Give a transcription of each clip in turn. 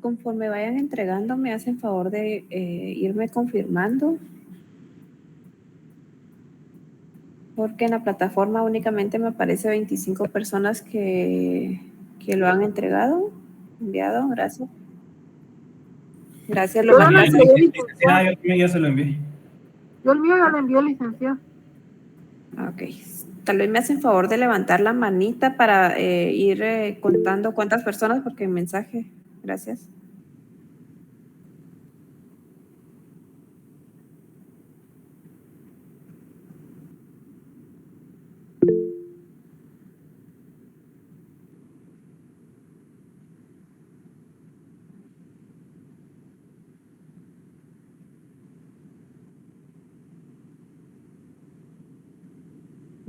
Conforme vayan entregando, me hacen favor de irme confirmando. Porque en la plataforma únicamente me aparece 25 personas que lo han entregado, enviado. Gracias. Gracias, lo Yo ya lo marcaste. envié, licenciado. Yo ya se lo envié. Yo el mío ya lo envié, licenciado. Ok. Tal vez me hacen favor de levantar la manita para ir contando cuántas personas, porque el mensaje. Gracias.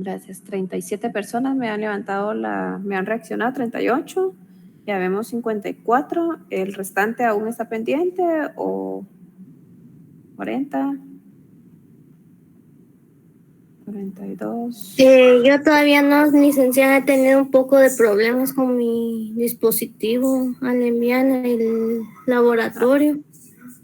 Gracias. 37 personas me han levantado me han reaccionado, 38. Ya vemos 54. ¿El restante aún está pendiente o 40? 42. Yo todavía no, licenciada, he tenido un poco de problemas con mi dispositivo al enviar el laboratorio.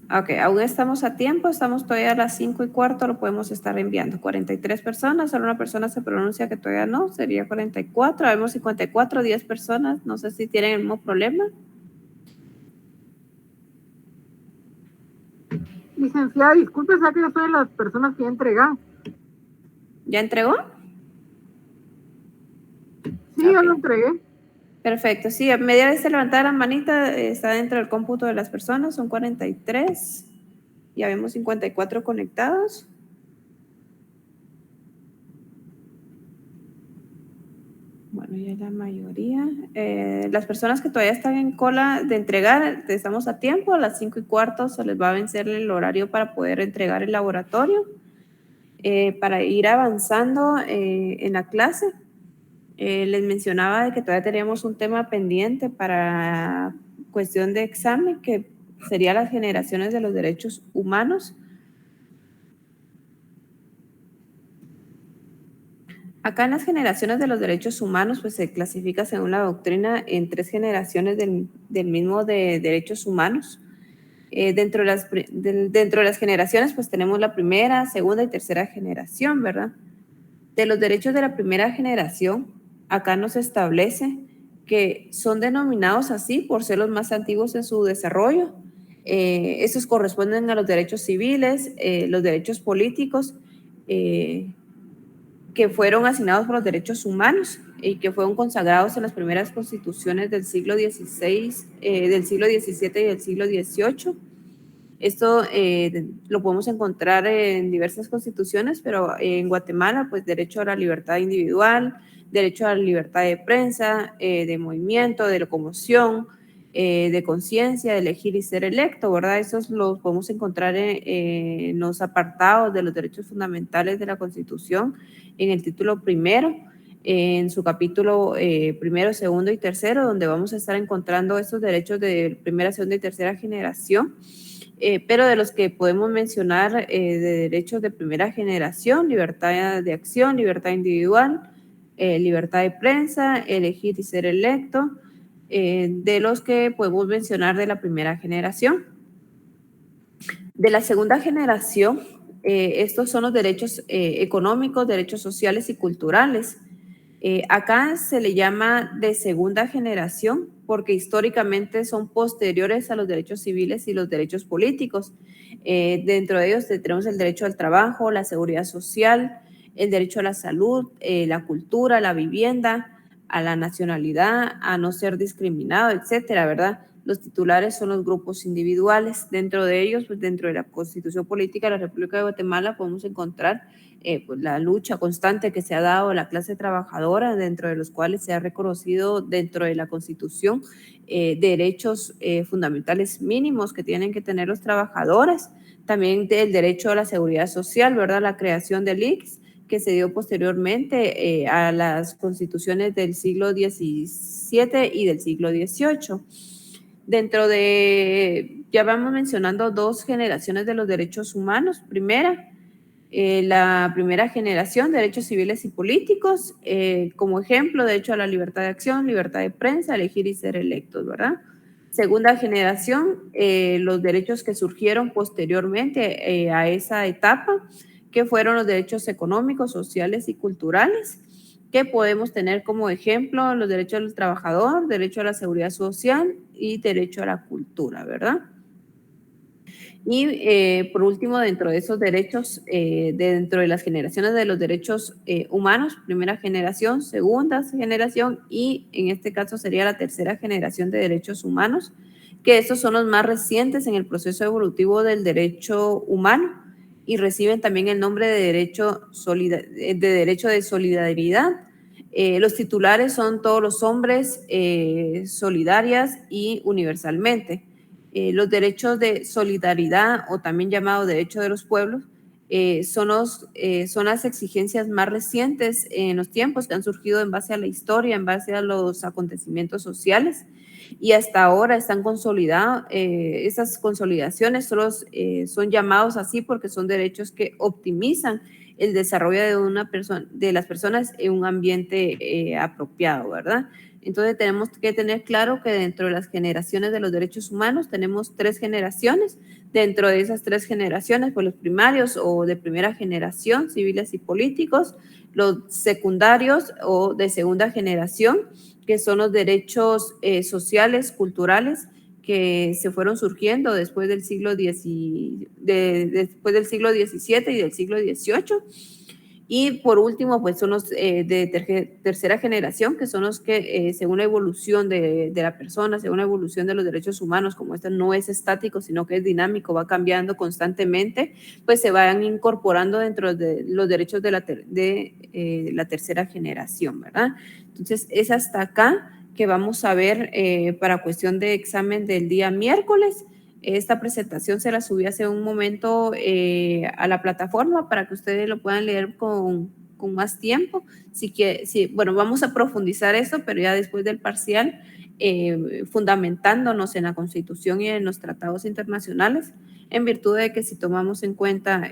Ok, aún estamos a tiempo, estamos todavía a las 5:15, lo podemos estar enviando. 43 personas, solo una persona se pronuncia que todavía no, sería 44, vemos 54, 10 personas, no sé si tienen el mismo problema. Licenciada, disculpe, sé que yo soy de las personas que ya entregan. ¿Ya entregó? Sí, Ok. yo lo entregué. Perfecto, sí, a medida de levantar la manita está dentro del cómputo de las personas, son 43, ya vemos 54 conectados. Bueno, ya la mayoría. Las personas que todavía están en cola de entregar, estamos a tiempo, a las 5:15 se les va a vencer el horario para poder entregar el laboratorio. Para ir avanzando en la clase, les mencionaba de que todavía teníamos un tema pendiente para cuestión de examen, que sería las generaciones de los derechos humanos. Acá en las generaciones de los derechos humanos, pues se clasifica según la doctrina en 3 generaciones del mismo de derechos humanos. Dentro de las generaciones, pues tenemos la primera, segunda y tercera generación, ¿verdad? De los derechos de la primera generación, acá nos establece que son denominados así por ser los más antiguos en su desarrollo. Estos corresponden a los derechos civiles, los derechos políticos, que fueron asignados por los derechos humanos y que fueron consagrados en las primeras constituciones del siglo XVI, del siglo XVII y del siglo XVIII. Esto lo podemos encontrar en diversas constituciones, pero en Guatemala, pues derecho a la libertad individual, derecho a la libertad de prensa, de movimiento, de locomoción, de conciencia, de elegir y ser electo, ¿verdad? Esos los podemos encontrar en los apartados de los derechos fundamentales de la Constitución, en el título primero, en su capítulo primero, segundo y tercero, donde vamos a estar encontrando estos derechos de primera, segunda y tercera generación. Pero de los que podemos mencionar de derechos de primera generación: libertad de acción, libertad individual, libertad de prensa, elegir y ser electo, de los que podemos mencionar de la primera generación. De la segunda generación, estos son los derechos económicos, derechos sociales y culturales. Acá se le llama de segunda generación porque históricamente son posteriores a los derechos civiles y los derechos políticos. Dentro de ellos tenemos el derecho al trabajo, la seguridad social, el derecho a la salud, la cultura, la vivienda, a la nacionalidad, a no ser discriminado, etcétera, ¿verdad? Los titulares son los grupos individuales. Dentro de ellos, pues dentro de la Constitución Política de la República de Guatemala podemos encontrar pues la lucha constante que se ha dado a la clase trabajadora, dentro de los cuales se ha reconocido dentro de la Constitución derechos fundamentales mínimos que tienen que tener los trabajadores. También el derecho a la seguridad social, ¿verdad? La creación del ICS, que se dio posteriormente a las constituciones del siglo XVII y del siglo XVIII. Dentro de, ya vamos mencionando 2 generaciones de los derechos humanos. Primera, la primera generación, derechos civiles y políticos, como ejemplo, derecho a la libertad de acción, libertad de prensa, elegir y ser electos, ¿verdad? Segunda generación, los derechos que surgieron posteriormente a esa etapa, que fueron los derechos económicos, sociales y culturales, que podemos tener como ejemplo los derechos del trabajador, derecho a la seguridad social y derecho a la cultura, ¿verdad? Y por último, dentro de esos derechos, dentro de las generaciones de los derechos humanos, primera generación, segunda generación y en este caso sería la tercera generación de derechos humanos, que estos son los más recientes en el proceso evolutivo del derecho humano y reciben también el nombre de derecho de solidaridad. Los titulares son todos los hombres, solidarias y universalmente. Los derechos de solidaridad o también llamado derecho de los pueblos son las exigencias más recientes en los tiempos que han surgido en base a la historia, en base a los acontecimientos sociales y hasta ahora están consolidados. Esas consolidaciones solo son llamados así porque son derechos que optimizan el desarrollo de una persona, de las personas en un ambiente apropiado, ¿verdad? Entonces tenemos que tener claro que dentro de las generaciones de los derechos humanos tenemos 3 generaciones. Dentro de esas 3 generaciones, pues los primarios o de primera generación, civiles y políticos, los secundarios o de segunda generación, que son los derechos sociales, culturales, que se fueron surgiendo después del siglo XVII y del siglo XVIII. Y por último, pues son los de tercera generación, que son los que según la evolución de la persona, según la evolución de los derechos humanos, como esto no es estático, sino que es dinámico, va cambiando constantemente, pues se van incorporando dentro de los derechos de la tercera generación, ¿verdad? Entonces, es hasta acá que vamos a ver para cuestión de examen del día miércoles. Esta presentación se la subí hace un momento a la plataforma para que ustedes lo puedan leer con más tiempo. Bueno, vamos a profundizar eso, pero ya después del parcial, fundamentándonos en la Constitución y en los tratados internacionales, en virtud de que si tomamos en cuenta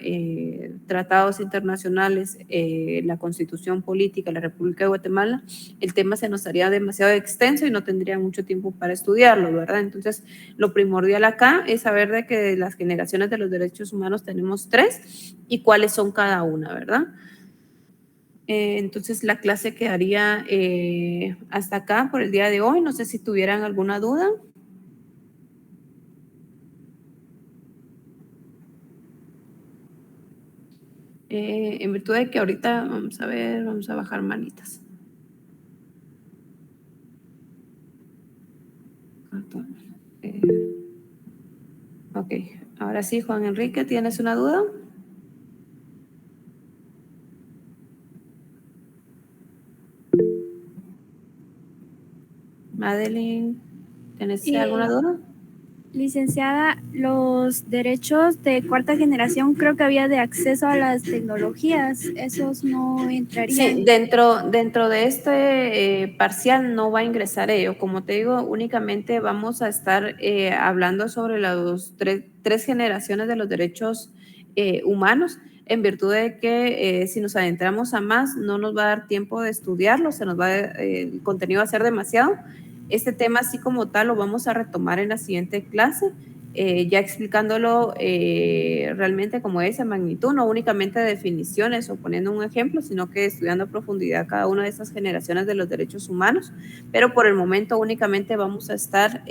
tratados internacionales, la Constitución Política de la República de Guatemala, el tema se nos haría demasiado extenso y no tendría mucho tiempo para estudiarlo, ¿verdad? Entonces, lo primordial acá es saber de que de las generaciones de los derechos humanos tenemos 3 y cuáles son cada una, ¿verdad? Entonces, la clase quedaría hasta acá por el día de hoy. No sé si tuvieran alguna duda. En virtud de que ahorita, vamos a ver, vamos a bajar manitas. Ok, ahora sí, Juan Enrique, ¿tienes una duda? Madeline, ¿tienes alguna duda? Licenciada, los derechos de cuarta generación creo que había de acceso a las tecnologías, esos no entrarían. Sí, dentro de este parcial no va a ingresar ello. Como te digo, únicamente vamos a estar hablando sobre las tres generaciones de los derechos humanos, en virtud de que si nos adentramos a más, no nos va a dar tiempo de estudiarlo, el contenido va a ser demasiado. Este tema así como tal lo vamos a retomar en la siguiente clase, ya explicándolo realmente como es en magnitud, no únicamente definiciones o poniendo un ejemplo, sino que estudiando a profundidad cada una de estas generaciones de los derechos humanos, pero por el momento únicamente vamos a estar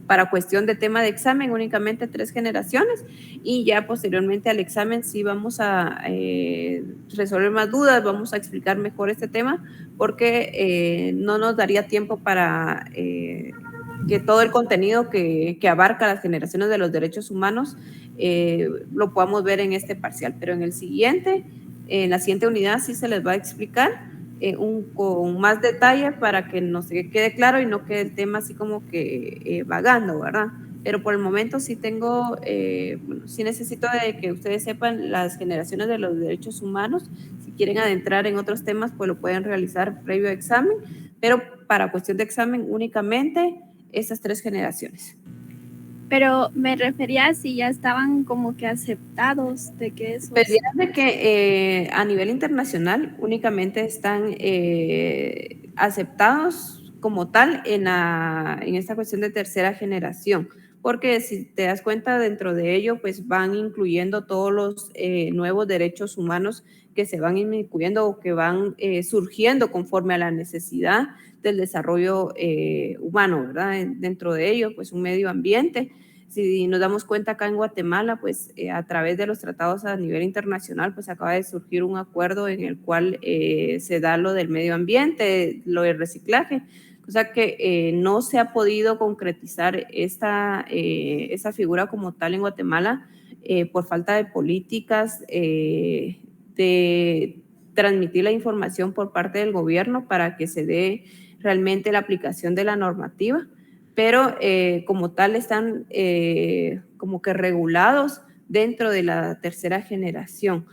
para cuestión de tema de examen, únicamente 3 generaciones y ya posteriormente al examen sí vamos a resolver más dudas, vamos a explicar mejor este tema porque no nos daría tiempo para que todo el contenido que abarca las generaciones de los derechos humanos lo podamos ver en este parcial, pero en la siguiente unidad sí se les va a explicar con más detalle para que nos quede claro y no quede el tema así como que vagando, ¿verdad? Pero por el momento sí tengo, sí necesito de que ustedes sepan las generaciones de los derechos humanos. Si quieren adentrar en otros temas, pues lo pueden realizar previo a examen, pero para cuestión de examen únicamente esas 3 generaciones. Pero me refería a si ya estaban como que aceptados de que eso... Pues de que a nivel internacional únicamente están aceptados como tal en esta cuestión de tercera generación, porque si te das cuenta, dentro de ello pues van incluyendo todos los nuevos derechos humanos que se van incluyendo o que van surgiendo conforme a la necesidad del desarrollo humano, ¿verdad? Dentro de ello pues un medio ambiente. Si nos damos cuenta acá en Guatemala, pues a través de los tratados a nivel internacional, pues acaba de surgir un acuerdo en el cual se da lo del medio ambiente, lo del reciclaje, o sea que no se ha podido concretizar esa figura como tal en Guatemala por falta de políticas de transmitir la información por parte del gobierno para que se dé realmente la aplicación de la normativa, pero como tal están como que regulados dentro de la tercera generación.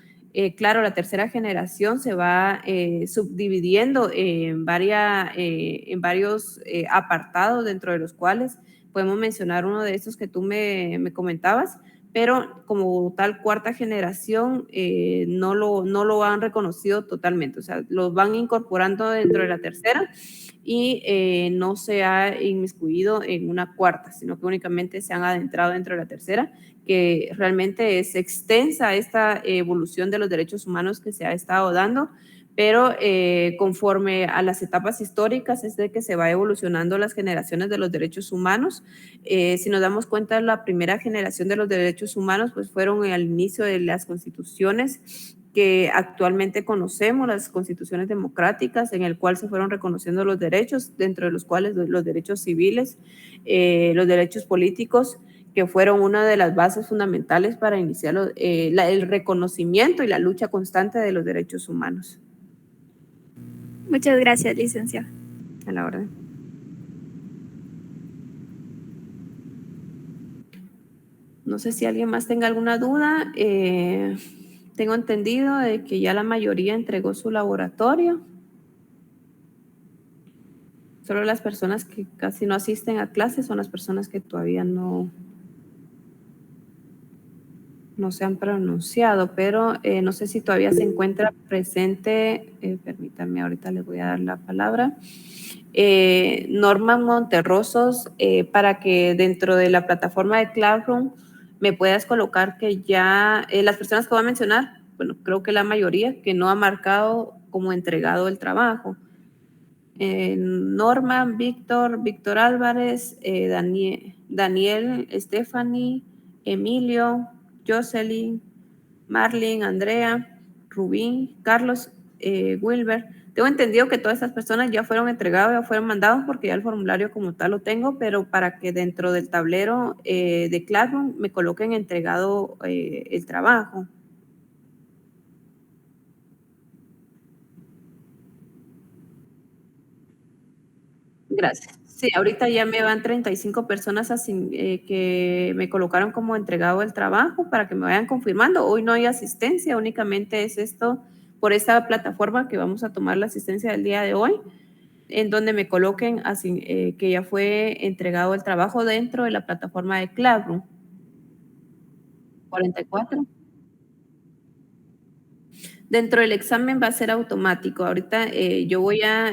Claro, la tercera generación se va subdividiendo en varios apartados, dentro de los cuales podemos mencionar uno de estos que tú me comentabas, pero como tal cuarta generación no lo han reconocido totalmente, o sea, los van incorporando dentro de la tercera y no se ha inmiscuido en una cuarta, sino que únicamente se han adentrado dentro de la tercera, que realmente es extensa esta evolución de los derechos humanos que se ha estado dando, pero conforme a las etapas históricas es de que se va evolucionando las generaciones de los derechos humanos. Si nos damos cuenta, la primera generación de los derechos humanos pues fueron al inicio de las constituciones que actualmente conocemos, las constituciones democráticas, en el cual se fueron reconociendo los derechos, dentro de los cuales los derechos civiles, los derechos políticos, que fueron una de las bases fundamentales para iniciar el reconocimiento y la lucha constante de los derechos humanos. Muchas gracias, licenciada. A la orden. No sé si alguien más tenga alguna duda. Tengo entendido de que ya la mayoría entregó su laboratorio. Solo las personas que casi no asisten a clases son las personas que todavía no se han pronunciado, pero no sé si todavía se encuentra presente. Permítanme, ahorita les voy a dar la palabra. Norma Monterrosos, para que dentro de la plataforma de Classroom me puedas colocar que ya las personas que voy a mencionar, bueno, creo que la mayoría que no ha marcado como entregado el trabajo. Norma, Víctor Álvarez, Daniel, Stephanie, Emilio, Jocelyn, Marlene, Andrea, Rubín, Carlos, Wilber. Tengo entendido que todas estas personas ya fueron entregadas, ya fueron mandados, porque ya el formulario como tal lo tengo, pero para que dentro del tablero de Classroom me coloquen entregado el trabajo. Gracias. Sí, ahorita ya me van 35 personas que me colocaron como entregado el trabajo para que me vayan confirmando. Hoy no hay asistencia, únicamente es esto por esta plataforma que vamos a tomar la asistencia del día de hoy, en donde me coloquen que ya fue entregado el trabajo dentro de la plataforma de Classroom. 44. Dentro del examen va a ser automático. Ahorita yo voy a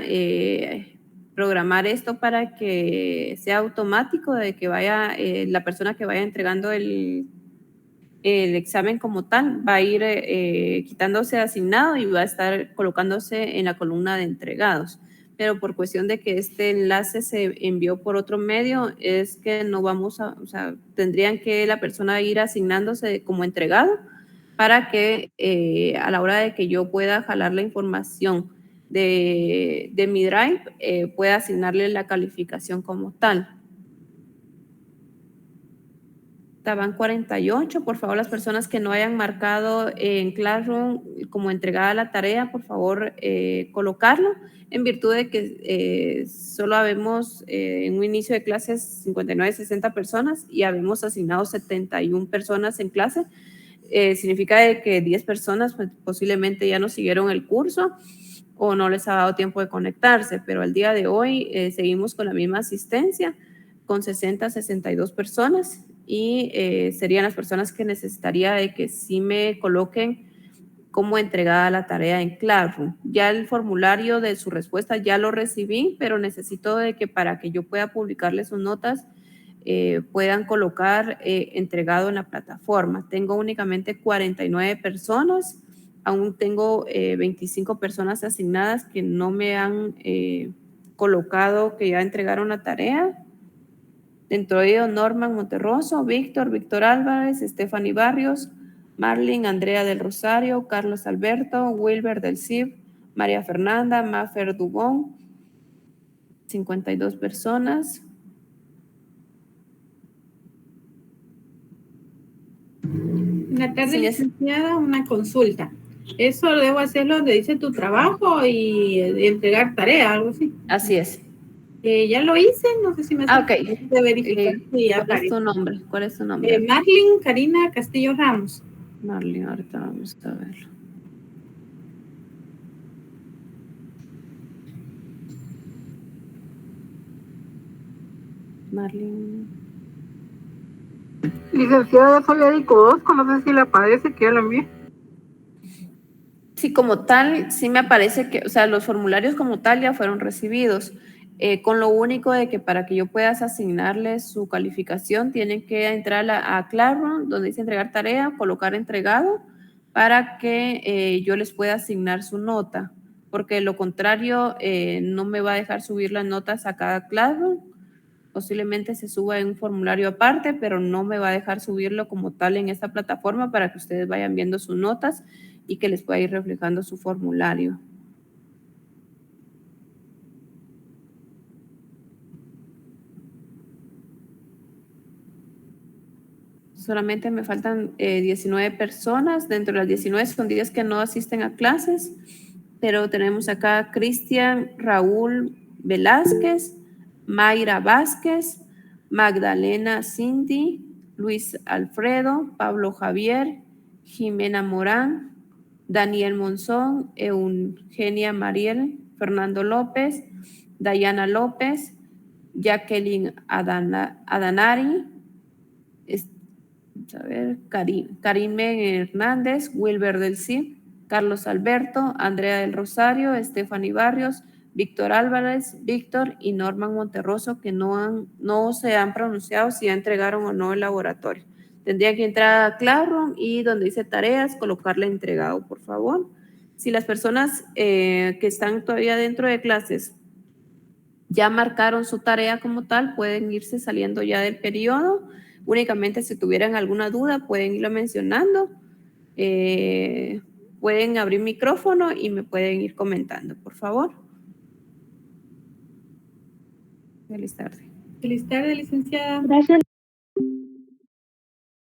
programar esto para que sea automático, de que vaya la persona que vaya entregando el examen como tal, va a ir quitándose asignado y va a estar colocándose en la columna de entregados. Pero por cuestión de que este enlace se envió por otro medio, es que no vamos a, o sea, tendrían que la persona ir asignándose como entregado para que a la hora de que yo pueda jalar la información de mi Drive, pueda asignarle la calificación como tal. Van 48, por favor, las personas que no hayan marcado en Classroom como entregada la tarea, por favor, colocarlo, en virtud de que solo habemos en un inicio de clases 59, 60 personas y habemos asignado 71 personas en clase. Significa de que 10 personas pues, posiblemente ya no siguieron el curso o no les ha dado tiempo de conectarse, pero al día de hoy seguimos con la misma asistencia, con 60, 62 personas, y serían las personas que necesitaría de que sí me coloquen como entregada la tarea en Classroom. Ya el formulario de su respuesta ya lo recibí, pero necesito de que para que yo pueda publicarle sus notas, puedan colocar entregado en la plataforma. Tengo únicamente 49 personas, aún tengo 25 personas asignadas que no me han colocado que ya entregaron la tarea. Dentro de ellos, Norman Monterroso, Víctor Álvarez, Stephanie Barrios, Marlene Andrea del Rosario, Carlos Alberto, Wilber del CIB, María Fernanda, Mafer Dubón, 52 personas. Buenas tardes, Sí, licenciada, una consulta. ¿Eso debo hacerlo donde dice tu trabajo y entregar tarea, algo así? Así es. Ya lo hice, no sé si me hace Ok. de verificar si ¿Cuál aparece. es tu nombre? ¿Cuál es tu nombre? Marlene Karina Castillo Ramos. Marlene, ahorita vamos a verlo. Marlene. Licenciada, soy Erico Osco, no sé si le aparece que ya lo envié. Sí, como tal, sí me aparece que, o sea, los formularios como tal ya fueron recibidos, con lo único de que para que yo pueda asignarle su calificación, tienen que entrar a Classroom, donde dice entregar tarea, colocar entregado, para que yo les pueda asignar su nota, porque de lo contrario, no me va a dejar subir las notas a cada Classroom. Posiblemente se suba en un formulario aparte, pero no me va a dejar subirlo como tal en esta plataforma para que ustedes vayan viendo sus notas y que les pueda ir reflejando su formulario. Solamente me faltan 19 personas. Dentro de las 19 son 10 que no asisten a clases, pero tenemos acá Cristian Raúl Velázquez, Mayra Vázquez, Magdalena Cindy, Luis Alfredo, Pablo Javier, Jimena Morán, Daniel Monzón, Eugenia Mariel, Fernando López, Dayana López, Jacqueline Adanari, a ver, Karime Hernández, Wilber del CIB, Carlos Alberto, Andrea del Rosario, Stephanie Barrios, Víctor Álvarez, Víctor y Norman Monterroso, que no se han pronunciado si ya entregaron o no el laboratorio. Tendría que entrar a Classroom y donde dice tareas, colocarle entregado, por favor. Si las personas que están todavía dentro de clases ya marcaron su tarea como tal, pueden irse saliendo ya del periodo. Únicamente si tuvieran alguna duda, pueden irlo mencionando. Pueden abrir micrófono y me pueden ir comentando, por favor. Feliz tarde. Feliz tarde, licenciada. Gracias.